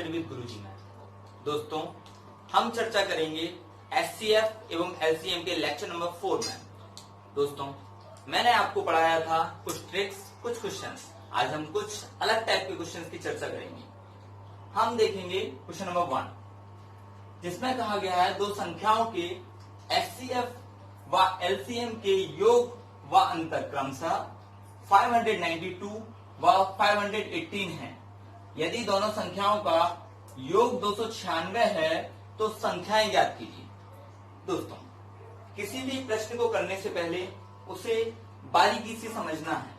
Study with गुरुजी में। दोस्तों, हम चर्चा करेंगे एचसीएफ एवं एलसीएम के लेक्चर नंबर 4 में। दोस्तों, मैंने आपको पढ़ाया था कुछ ट्रिक्स, कुछ क्वेश्चंस। आज हम कुछ अलग टाइप के क्वेश्चंस की चर्चा करेंगे। हम देखेंगे क्वेश्चन नंबर 1, जिसमें कहा गया है दो संख्याओं के एचसीएफ व एलसीएम के योग व अंतर क्रमशः 592 व 518 है। यदि दोनों संख्याओं का योग 296 है तो संख्याएं ज्ञात कीजिए। दोस्तों, किसी भी प्रश्न को करने से पहले उसे बारीकी से समझना है।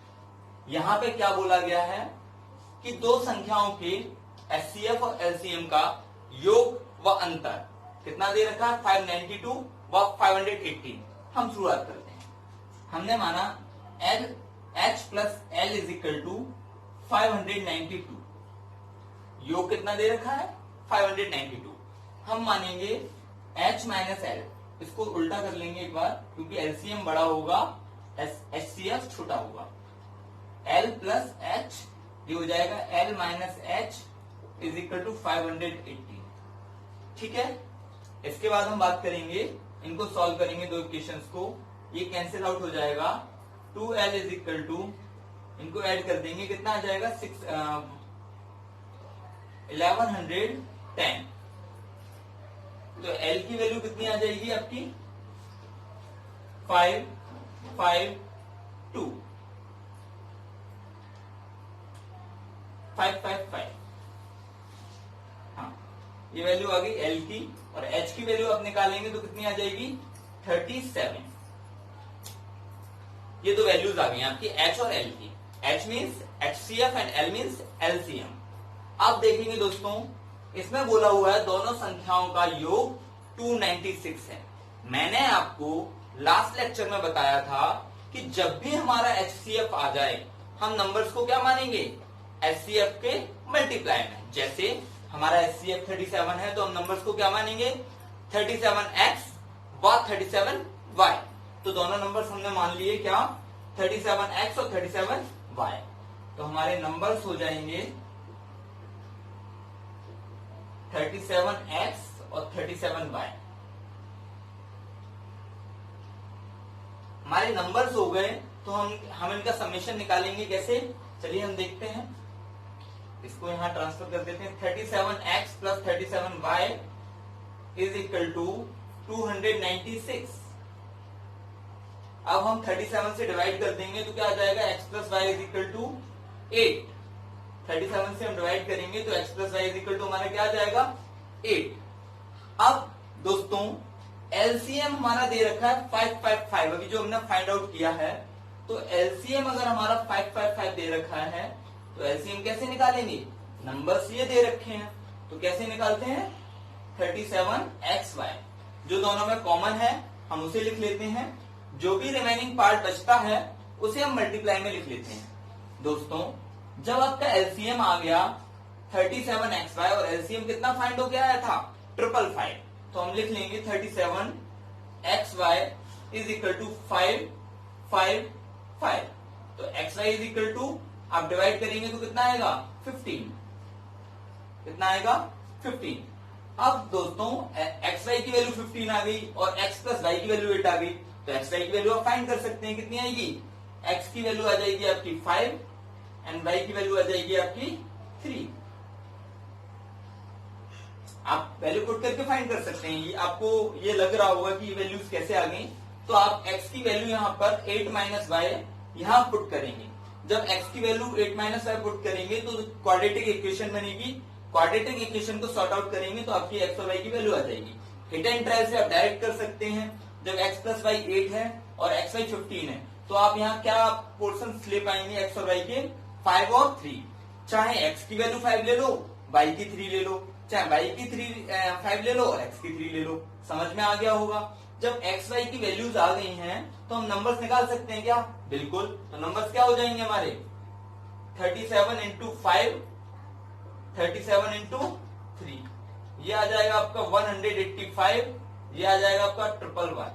यहां पे क्या बोला गया है कि दो संख्याओं के एचसीएफ और एलसीएम का योग व अंतर कितना दे रखा है, 592 व 518। हम शुरुआत करते हैं। हमने माना H plus L is equal to 592। योग कितना दे रखा है, 592। हम मानेंगे H माइनस L, इसको उल्टा कर लेंगे एक बार, क्योंकि एलसीएम बड़ा होगा, एचसीएफ छोटा होगा। L प्लस H ये हो जाएगा L minus H is equal to 580। ठीक है। इसके बाद हम बात करेंगे, इनको सॉल्व करेंगे दो इक्वेशंस को। ये कैंसिल आउट हो जाएगा। 2L इज इक्वल टू, इनको ऐड कर देंगे, कितना आ जाएगा 1110। तो L की वैल्यू कितनी आ जाएगी आपकी 552 555। हाँ, ये वैल्यू आ गई L की। और H की वैल्यू आप निकालेंगे तो कितनी आ जाएगी 37। ये दो वैल्यूज आ गई आपकी H और L की। H means HCF and L means LCM। अब देखेंगे दोस्तों, इसमें बोला हुआ है दोनों संख्याओं का योग 296 है। मैंने आपको लास्ट लेक्चर में बताया था कि जब भी हमारा HCF आ जाए, हम नंबर्स को क्या मानेंगे, HCF के मल्टीप्लाई में। जैसे हमारा HCF 37 है तो हम नंबर्स को क्या मानेंगे, 37x व 37y। तो दोनों नंबर्स हमने मान लिए क्या, 37x और 37y। तो हमारे नंबर्स हो जाएंगे 37x और 37y। हमारे नंबर्स हो गए, तो हम इनका समेशन निकालेंगे कैसे, चलिए हम देखते हैं। इसको यहां ट्रांसफर कर देते हैं। 37x plus 37y is equal to 296। अब हम 37 से डिवाइड कर देंगे तो क्या आ जाएगा, x plus Y is equal to 8। 37 से हम डिवाइड करेंगे तो x plus Y is equal to हमारा क्या आ जाएगा 8। अब दोस्तों, एलसीएम हमारा दे रखा है 555। अभी जो हमने फाइंड आउट किया है, तो एलसीएम अगर हमारा 555 दे रखा है तो एलसीएम कैसे निकालेंगे, नंबर्स ये दे रखे हैं तो कैसे निकालते हैं, 37xy। जो दोनों में कॉमन है हम उसे लिख लेते हैं, जो भी रिमेनिंग पार्ट बचता है उसे हम मल्टीप्लाई में लिख लेते हैं। दोस्तों, जब आपका एलसीएम आ गया 37xy और एलसीएम कितना फाइंड हो गया था 555, तो हम लिख लेंगे 37xy इज इक्वल टू 555। तो xy इज इक्वल टू, आप डिवाइड करेंगे तो कितना आएगा 15। कितना आएगा 15। अब दोस्तों, xy की वैल्यू 15 आ गई और x प्लस वाई की वैल्यू 8 आ गई, तो xy की वैल्यू आप फाइंड कर सकते हैं। कितनी आएगी, x की वैल्यू आ जाएगी आपकी 5 एंड y की वैल्यू आ जाएगी आपकी 3। आप वैल्यू पुट करके फाइंड कर सकते हैं। ये आपको ये लग रहा होगा कि ये वैल्यूज कैसे आ गई, तो आप x की वैल्यू यहाँ पर 8 माइनस वाई यहाँ पुट करेंगे। जब x की वैल्यू 8 माइनस वाई पुट करेंगे तो क्वाड्रेटिक इक्वेशन बनेगी। क्वाड्रेटिक इक्वेशन को सॉर्ट आउट करेंगे तो आपकी x और y की वैल्यू आ जाएगी। हिट एंड ट्रायल से आप डायरेक्ट कर सकते हैं। जब x प्लस वाई 8 है और xy 15 है, तो आप यहाँ क्या पोर्शन ले पाएंगे x और y के, 5 और 3। चाहे x की वैल्यू 5 ले लो, y की 3 ले लो, चाहे y की 5 ले लो और x की 3 ले लो। समझ में आ गया होगा। जब x y की वैल्यूज आ गई हैं तो हम नंबर्स निकाल सकते हैं क्या, बिल्कुल। तो नंबर्स क्या हो जाएंगे हमारे, 37 इंटू 5, 37 इंटू 3, ये आ जाएगा आपका 185, ये आ जाएगा आपका 555।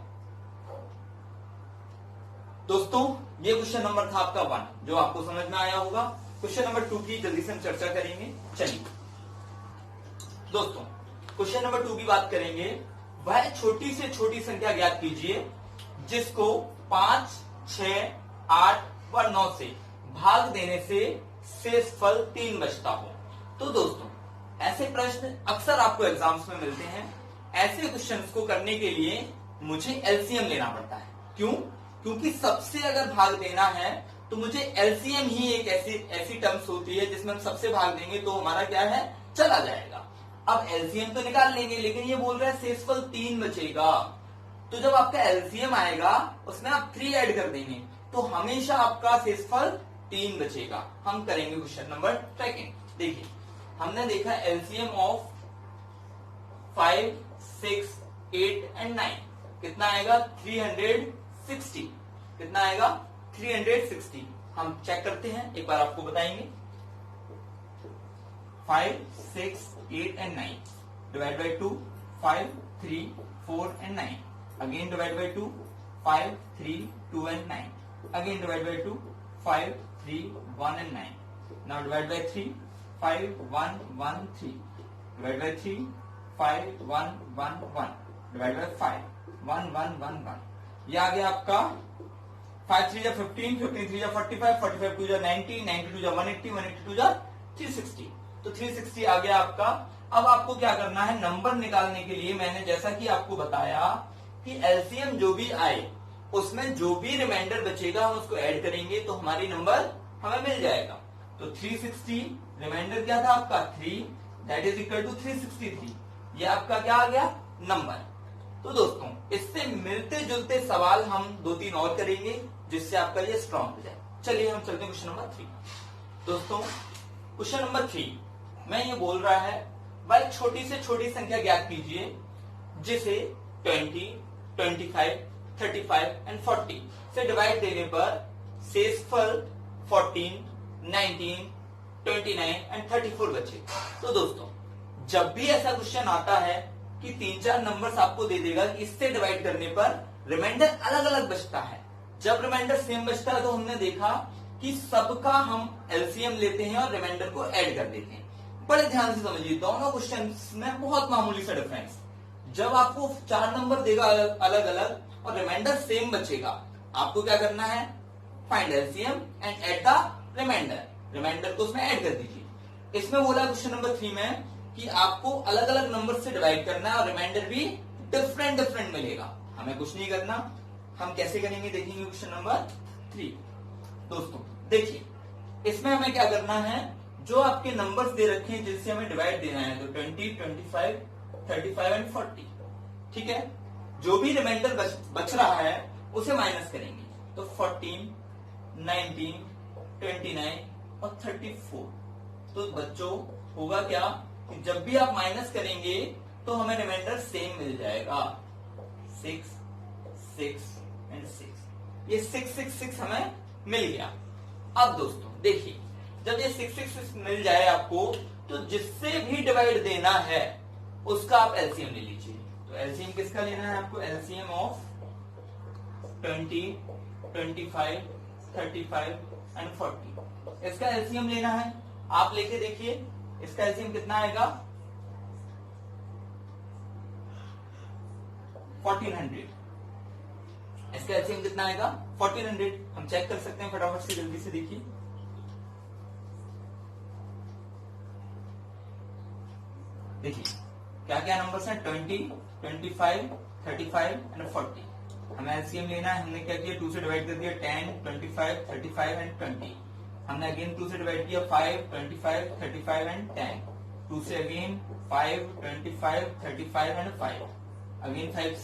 दोस्तों, ये क्वेश्चन नंबर था आपका 1, जो आपको समझ में आया होगा। क्वेश्चन नंबर 2 की जल्दी से हम चर्चा करेंगे। चलिए, दोस्तों क्वेश्चन नंबर 2 की बात करेंगे। वह छोटी से छोटी संख्या ज्ञात कीजिए जिसको 5, 6, 8 व 9 से भाग देने से शेषफल 3 बचता हो। तो दोस्तों ऐसे प्रश्न अक्सर आपको एग्जाम्स में मिलते हैं। ऐसे क्वेश्चंस को करने के लिए मुझे एलसीएम लेना पड़ता है। क्यों? क्योंकि सबसे अगर भाग देना है तो मुझे एलसीएम ही एक ऐसी टर्म्स होती है जिसमें हम सबसे भाग देंगे तो हमारा क्या है, चला जाएगा। अब एलसीएम तो निकाल लेंगे, लेकिन ये बोल रहा है शेषफल 3 बचेगा। तो जब आपका एलसीएम आएगा उसमें आप 3 ऐड कर देंगे तो हमेशा आपका शेषफल 3 बचेगा। हम करेंगे क्वेश्चन नंबर 2। देखिए हमने देखा एलसीएम ऑफ 5, 6, 8 एंड 9 कितना आएगा, 360। कितना आएगा, 360। हम चेक करते हैं, एक बार आपको बताएंगे। 5, 6, 8 and 9 divide by 2, 5, 3, 4 and 9 again divide by 2, 5, 3, 2 and 9 again divide by 2, 5, 3, 1 and 9 now divide by 3, 5, 1, 1, 3 divide by 3, 5, 1, 1, 1 divide by 5, 1, 1, 1, 1। ये आ गया आपका 5 3 15, 15 3 45, 45 2 90, 90 2 180, 180 2 360। तो 360 आ गया आपका। अब आपको क्या करना है, नंबर निकालने के लिए मैंने जैसा कि आपको बताया कि एलसीएम जो भी आए उसमें जो भी रिमाइंडर बचेगा हम उसको ऐड करेंगे तो हमारी नंबर हमें मिल जाएगा। तो 360 रिमाइंडर क्या था आपका 3, दैट इज इक्वल टू 363। ये आपका क्या आ गया, नंबर। तो दोस्तों इससे मिलते जुलते सवाल हम 2-3 और करेंगे जिससे आपका ये स्ट्रॉन्ग हो जाए। चलिए हम चलते हैं क्वेश्चन नंबर 3। दोस्तों क्वेश्चन नंबर 3 में ये बोल रहा है वह छोटी से छोटी संख्या ज्ञात कीजिए जिसे 20, 25, 35 एंड 40 से डिवाइड देने पर शेषफल 14, 19, 29 एंड 34 बचे। तो दोस्तों जब भी ऐसा क्वेश्चन आता है कि 3-4 नंबर्स आपको दे देगा कि इससे डिवाइड करने पर रिमाइंडर अलग अलग बचता है, जब रिमाइंडर सेम बचता है तो हमने देखा कि सबका हम एलसीएम लेते हैं और रिमाइंडर को ऐड कर देते हैं। बड़े ध्यान से समझिए, दोनों क्वेश्चंस में बहुत मामूली सा डिफरेंस। जब आपको 4 नंबर देगा अलग अलग और रिमाइंडर सेम बचेगा, आपको क्या करना है, find LCM and add the remainder. Remainder को उसमें ऐड कर दीजिए। इसमें बोला क्वेश्चन नंबर 3 में कि आपको अलग अलग नंबर से डिवाइड करना है और रिमाइंडर भी डिफरेंट डिफरेंट मिलेगा। हमें कुछ नहीं करना, हम कैसे करेंगे देखेंगे क्वेश्चन नंबर 3। दोस्तों देखिए इसमें हमें क्या करना है, जो आपके नंबर्स दे रखे हैं जिनसे हमें डिवाइड देना है, तो 20, 25, 35 एंड 40, ठीक है। जो भी रिमाइंडर बच रहा है उसे माइनस करेंगे, तो 14, 19, 29 और 34। तो बच्चों होगा क्या कि जब भी आप माइनस करेंगे तो हमें रिमाइंडर सेम मिल जाएगा, 6, 6 एंड 6। ये 6, 6, 6 हमें मिल गया। अब दोस्तों देखिए जब ये 6, 6, 6 मिल जाए आपको, तो जिससे भी डिवाइड देना है उसका आप एलसीएम ले लीजिए। तो एलसीएम किसका लेना है आपको, एलसीएम ऑफ 20, 25, 35 एंड 40। इसका एलसीएम लेना है, आप लेके देखिए इसका एलसीएम कितना आएगा, 1400। इसका एलसीएम कितना आएगा, 1400। हम चेक कर सकते हैं फटाफट से, जल्दी से देखिए। देखिए क्या क्या नंबर्स हैं, 20, 25, 35 एंड 40। हमें एलसीएम लेना है। हमने क्या किया, 2 से डिवाइड कर दिया 10, 25, 35 एंड 20। हमने अगेन 2 से डिवाइड किया 5, 25, 35 एंड 10। 2 से अगेन 5, 25, 35 एंड 5। अगेन 5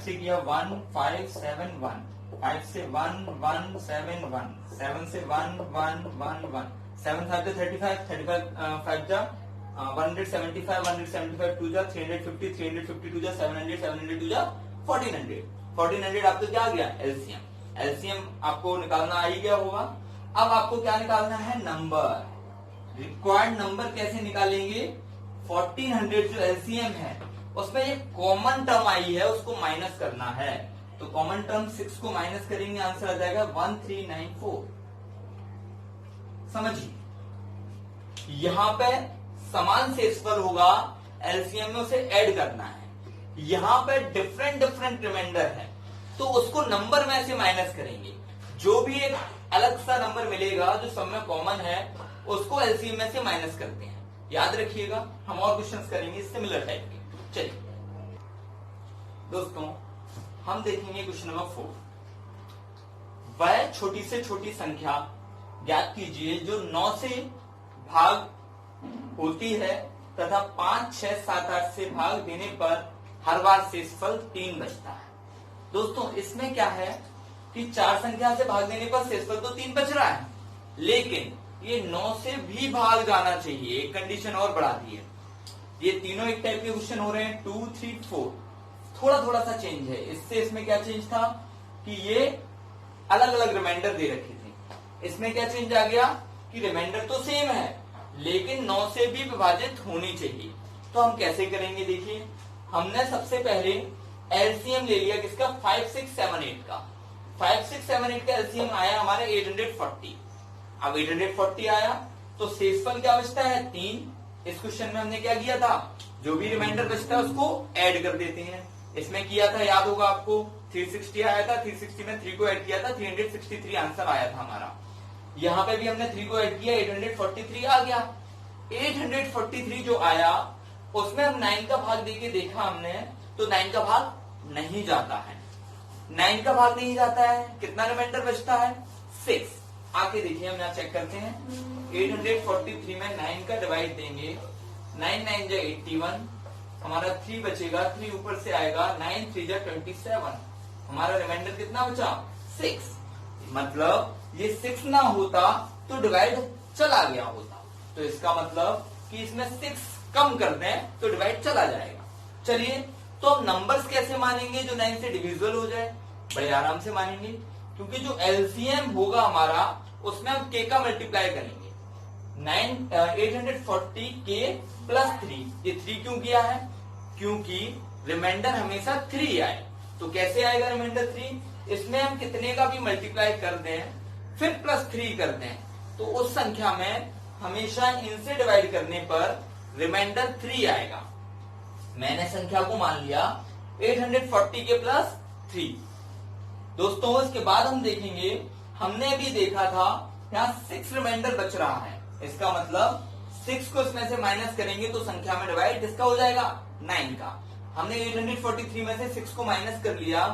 से किया 1, 5, 7, 1। 5 से 1, 1, 7, 1। 7 से 1, 1, 1, 1। 7 5 35, 35 5 जा 175, 175 2 जा 350, 350 2 जा 700, 700 2 जा 1400। 1400 आपको क्या आ गया, एलसीएम। एलसीएम आपको निकालना आ ही गया होगा। अब आपको क्या निकालना है, नंबर। रिक्वायर्ड नंबर कैसे निकालेंगे, 1400 जो एलसीएम है उसमें एक कॉमन टर्म आई है उसको माइनस करना है। तो कॉमन टर्म 6 को माइनस करेंगे, आंसर आ जाएगा 1394। समझिए यहाँ पे समान शेषफल होगा, एलसीएम में उसे ऐड करना है। यहाँ पे डिफरेंट डिफरेंट रिमाइंडर है, तो उसको नंबर में से माइनस करेंगे। जो भी एक अलग सा नंबर मिलेगा जो सब में कॉमन है, उसको एलसीएम में से माइनस करते हैं। याद रखिएगा, हम और क्वेश्चंस करेंगे सिमिलर टाइप के। चलिए दोस्तों, हम देखेंगे क्वेश्चन नंबर 4। वह छोटी से छोटी संख्या ज्ञात कीजिए जो 9 से भाग होती है तथा 5, 6, 7, 8 से भाग देने पर हर बार शेषफल 3 बचता है। दोस्तों इसमें क्या है कि 4 संख्या से भाग देने पर शेषफल तो 3 बच रहा है, लेकिन ये 9 से भी भाग जाना चाहिए। एक कंडीशन और बढ़ा दी है। ये तीनों एक टाइप के क्वेश्चन हो रहे हैं, 2, 3, 4। थोड़ा थोड़ा सा चेंज है। इससे इसमें क्या चेंज था कि ये अलग अलग रिमाइंडर दे रखी थी। इसमें क्या चेंज आ गया कि रिमाइंडर तो सेम है, लेकिन 9 से भी विभाजित होनी चाहिए। तो हम कैसे करेंगे, देखिए हमने सबसे पहले एलसीएम ले लिया किसका, 5, 6, 7, 8 का। 5, 6, 7, 8 का एलसीएम आया हमारे 840। अब 840 आया तो शेषफल क्या बचता है, 3। इस क्वेश्चन में हमने क्या किया था, जो भी रिमाइंडर बचता है उसको ऐड कर देते हैं। इसमें किया था, याद होगा आपको, 360 आया था, 360 में 3 को ऐड किया था, 363 आंसर आया था हमारा। यहाँ पे भी हमने 3 को ऐड किया, 843 आ गया। 843 जो आया उसमें हम 9 का भाग देके देखा हमने, तो 9 का भाग नहीं जाता है। 9 का भाग नहीं जाता है, कितना रिमाइंडर बचता है, 6। आके देखिए, हम यहाँ चेक करते हैं। 843 में 9 का डिवाइड देंगे, 9 9 जा 81, हमारा 3 बचेगा, 3 ऊपर से आएगा, 9 3 जा 27, हमारा रिमाइंडर कितना बचा, 6। मतलब ये 6 ना होता तो डिवाइड चला गया होता। तो इसका मतलब कि इसमें 6 कम कर दें तो डिवाइड चला जाएगा। चलिए, तो अब नंबर्स कैसे मानेंगे जो 9 से डिविजिबल हो जाए, बड़े आराम से मानेंगे, क्योंकि जो एलसीएम होगा हमारा उसमें हम के का मल्टीप्लाई करेंगे। 840 के प्लस 3, ये 3 क्यों किया है, क्योंकि रिमाइंडर हमेशा 3 आए। तो कैसे आएगा रिमाइंडर 3, इसमें हम कितने का भी मल्टीप्लाई कर दें फिर प्लस 3 कर दें, तो उस संख्या में हमेशा इनसे डिवाइड करने पर रिमाइंडर 3 आएगा। मैंने संख्या को मान लिया 840 के प्लस 3। दोस्तों इसके बाद हम देखेंगे, हमने भी देखा था यहाँ 6 रिमाइंडर बच रहा है। इसका मतलब 6 को इसमें से माइनस करेंगे तो संख्या में डिवाइड किसका हो जाएगा, 9 का। हमने 843 में से 6 को माइनस कर लिया,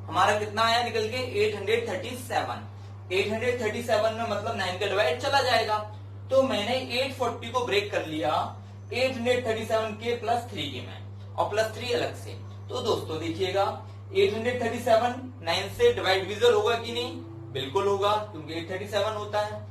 हमारा कितना आया निकल के, 837। 837 में मतलब 9 का डिवाइड चला जाएगा। तो मैंने 840 को ब्रेक कर लिया 837 के प्लस 3 के में, और प्लस 3 अलग से। तो दोस्तों देखिएगा, 837 9 से डिवाइड डिविजल होगा कि नहीं, बिल्कुल होगा, क्योंकि 837 होता है।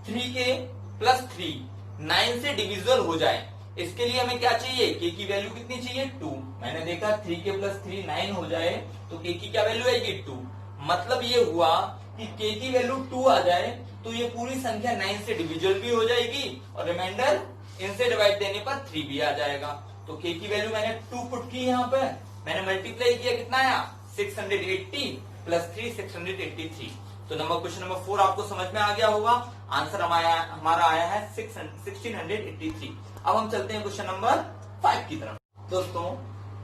3 के प्लस 3 9 से डिविजल हो जाए, इसके लिए हमें क्या चाहिए, के की वैल्यू कितनी चाहिए, 2। मैंने देखा 3 के प्लस 3 9 हो जाए तो के की क्या वैल्यू आएगी, 2। मतलब ये हुआ कि के की वैल्यू 2 आ जाए तो ये पूरी संख्या 9 से डिविजल भी हो जाएगी और रिमाइंडर इनसे डिवाइड देने पर 3 भी आ जाएगा। तो के की वैल्यू मैंने 2 पुट की, यहाँ पे मैंने मल्टीप्लाई किया, कितना आया, 680 प्लस 3 683। तो क्वेश्चन नंबर 4 आपको समझ में आ गया होगा। आंसर हमारा आया है 1683। अब हम चलते हैं क्वेश्चन नंबर 5 की तरफ। दोस्तों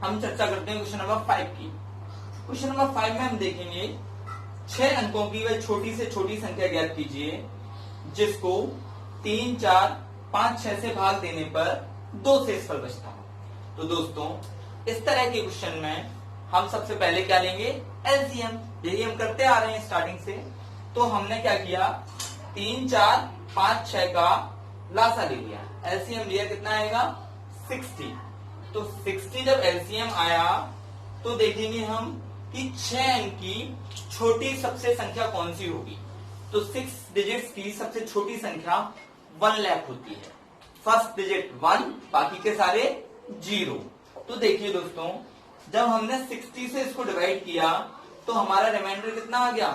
हम चर्चा करते हैं क्वेश्चन नंबर 5 की। क्वेश्चन नंबर 5 में हम देखेंगे 6 अंकों की वह छोटी से छोटी संख्या ज्ञात कीजिए जिसको 3, 4, 5, 6 से भाग देने पर 2 शेषफल बचता हो। तो दोस्तों इस तरह के क्वेश्चन में हम सबसे पहले क्या लेंगे, एलसीएम। यही हम करते आ रहे हैं स्टार्टिंग से। तो हमने क्या किया, 3, 4, 5, 6 का लासा ले लिया, एलसीएम लिया, कितना आएगा, 60। तो 60 जब एलसीएम आया तो देखेंगे हम कि 6 अंक की छोटी सबसे संख्या कौन सी होगी। तो 6 डिजिट्स की सबसे छोटी संख्या 1 लाख होती है। फर्स्ट डिजिट 1, बाकी के सारे 0। तो देखिए दोस्तों, जब हमने 60 से इसको डिवाइड किया तो हमारा रिमाइंडर कितना आ गया,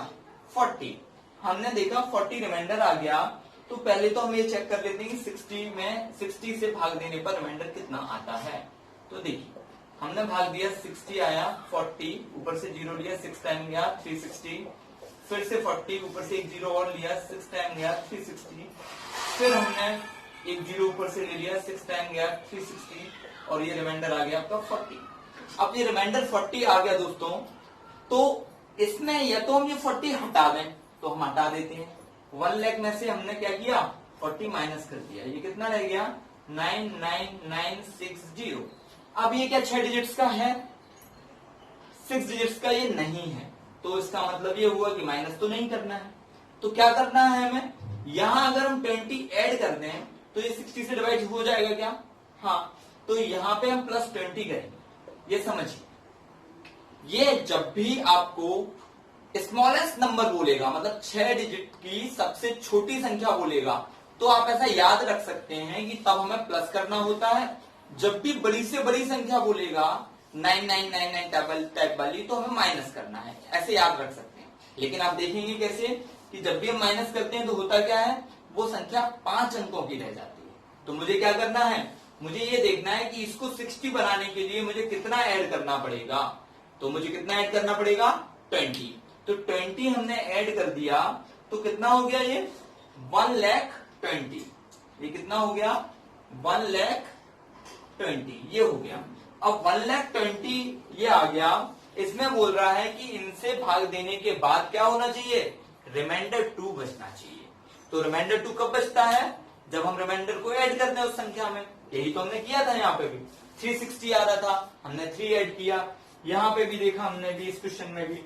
40। हमने देखा 40 रिमाइंडर आ गया। तो पहले तो हम ये चेक कर लेते हैं कि 60 से भाग देने पर रिमाइंडर कितना आता है। तो देखिए हमने भाग दिया, 60 आया, 40 ऊपर से 0 लिया, 6 टाइम गया 360, फिर से 40 ऊपर से एक 0 और लिया, 6 टाइम गया 360, फिर हमने एक जीरो ऊपर से ले लिया, 6 टाइम गया 360 और ये रिमाइंडर आ गया आपका 40। अब ये रिमाइंडर 40 आ गया दोस्तों, तो इसमें या तो हम ये 40 हटा दें, तो हम हटा देते हैं। 1 लाख में से हमने क्या किया, 40 माइनस कर दिया, ये कितना रह गया 99960। अब ये क्या 6 डिजिट्स का है, 6 डिजिट्स का ये नहीं है, तो इसका मतलब ये हुआ कि माइनस तो नहीं करना है। तो क्या करना है हमें, यहां अगर हम 20 ऐड कर दें तो ये 60 से डिवाइड हो जाएगा क्या, हाँ, तो यहां पे हम प्लस 20 करेंगे। ये समझिए, ये जब भी आपको स्मॉलेस्ट नंबर बोलेगा, मतलब 6 डिजिट की सबसे छोटी संख्या बोलेगा, तो आप ऐसा याद रख सकते हैं कि तब हमें प्लस करना होता है। जब भी बड़ी से बड़ी संख्या बोलेगा 9999 टाइप वाली, तो हमें माइनस करना है, ऐसे याद रख सकते हैं। लेकिन आप देखेंगे कैसे कि जब भी हम माइनस करते हैं तो होता क्या है, वो संख्या 5 अंकों की रह जाती है। तो मुझे क्या करना है, मुझे ये देखना है कि इसको 60 बनाने के लिए मुझे कितना ऐड करना पड़ेगा। तो मुझे कितना ऐड करना पड़ेगा, 20। तो 20 हमने ऐड कर दिया, तो कितना हो गया ये 1,20,000। ये कितना हो गया 1,20,000, ये हो गया। अब 1,20,000 ये आ गया, इसमें बोल रहा है कि इनसे भाग देने के बाद क्या होना चाहिए, रिमाइंडर 2 बचना चाहिए। तो रिमाइंडर 2 कब बचता है, जब हम रिमाइंडर को ऐड करते हैं उस संख्या में। यही तो हमने किया था, यहाँ पे भी 360 आ रहा था, हमने 3 ऐड किया। यहाँ पे भी देखा हमने भी, इस क्वेश्चन में भी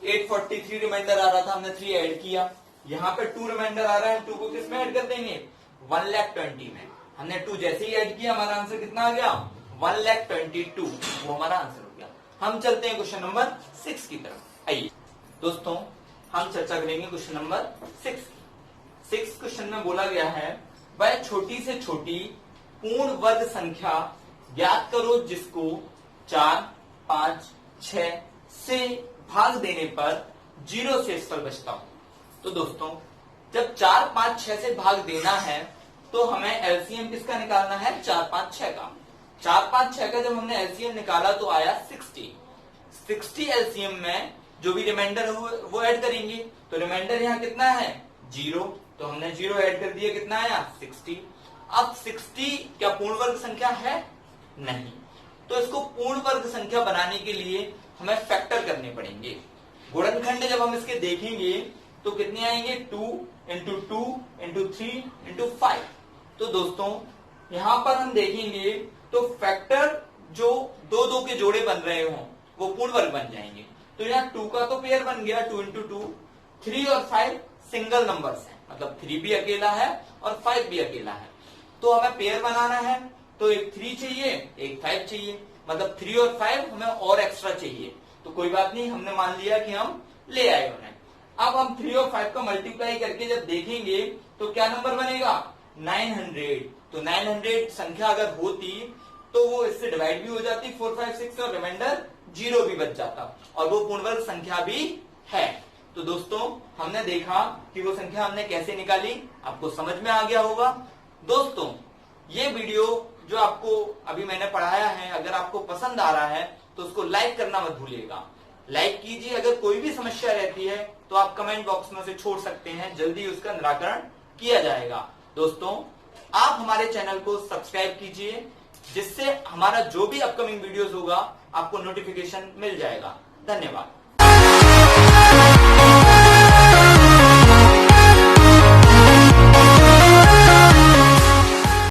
843 रिमाइंडर आ रहा था, हमने 3 ऐड किया। यहाँ पे 2 रिमाइंडर आ रहा है, 2 को किस में ऐड कर देंगे, 1,20,000 में। हमने 2 जैसे ही ऐड किया, हमारा आंसर कितना आ गया 1,22,000, वो हमारा आंसर हो गया। हम चलते हैं क्वेश्चन नंबर 6 की तरफ। आइए दोस्तों, हम चर्चा करेंगे क्वेश्चन नंबर 6 की। 6 क्वेश्चन में बोला गया है, वह छोटी से छोटी पूर्ण वर्ग संख्या ज्ञात करो जिसको 4, 5, 6 से भाग देने पर 0 शेषफल बचता हो। तो दोस्तों, जब 4, 5, 6 से भाग देना है तो हमें एलसीएम किसका निकालना है, 4, 5, 6 का। 4, 5, 6 का जब हमने एलसीएम निकाला तो आया 60 एलसीएम में जो भी रिमाइंडर वो ऐड करेंगे। तो रिमाइंडर यहाँ कितना है 0, तो हमने 0 ऐड कर दिया, कितना आया 60। अब 60 क्या पूर्ण वर्ग संख्या है, नहीं, तो इसको पूर्ण वर्ग संख्या बनाने के लिए हमें फैक्टर करने पड़ेंगे। गुणनखंड जब हम इसके देखेंगे तो कितने आएंगे, 2 इंटू 2 इंटू 3 इंटू 5। तो दोस्तों यहां पर हम देखेंगे तो फैक्टर जो 2 के जोड़े बन रहे हों वो पूर्ण वर्ग बन जाएंगे। तो यहाँ 2 का तो पेयर बन गया, 2 इंटू 2। 3 और 5 सिंगल नंबर्स हैं, मतलब 3 भी अकेला है और 5 भी अकेला है। तो हमें पेयर बनाना है, तो एक 3 चाहिए, एक 5 चाहिए, मतलब 3 और 5 हमें और एक्स्ट्रा चाहिए। तो कोई बात नहीं, हमने मान लिया कि हम ले आए उन्हें। अब हम 3 और 5 का मल्टीप्लाई करके जब देखेंगे तो क्या नंबर बनेगा, 900। तो 900 संख्या अगर होती तो वो इससे डिवाइड भी हो जाती, 4, 5, 6 और रिमाइंडर 0 भी बच जाता, और वो पूर्ण वर्ग संख्या भी है। तो दोस्तों हमने देखा कि वो संख्या हमने कैसे निकाली, आपको समझ में आ गया होगा। दोस्तों ये वीडियो जो आपको अभी मैंने पढ़ाया है, अगर आपको पसंद आ रहा है तो उसको लाइक करना मत भूलिएगा। लाइक कीजिए। अगर कोई भी समस्या रहती है तो आप कमेंट बॉक्स में से छोड़ सकते हैं, जल्दी उसका निराकरण किया जाएगा। दोस्तों आप हमारे चैनल को सब्सक्राइब कीजिए, जिससे हमारा जो भी अपकमिंग वीडियोस होगा आपको नोटिफिकेशन मिल जाएगा। धन्यवाद।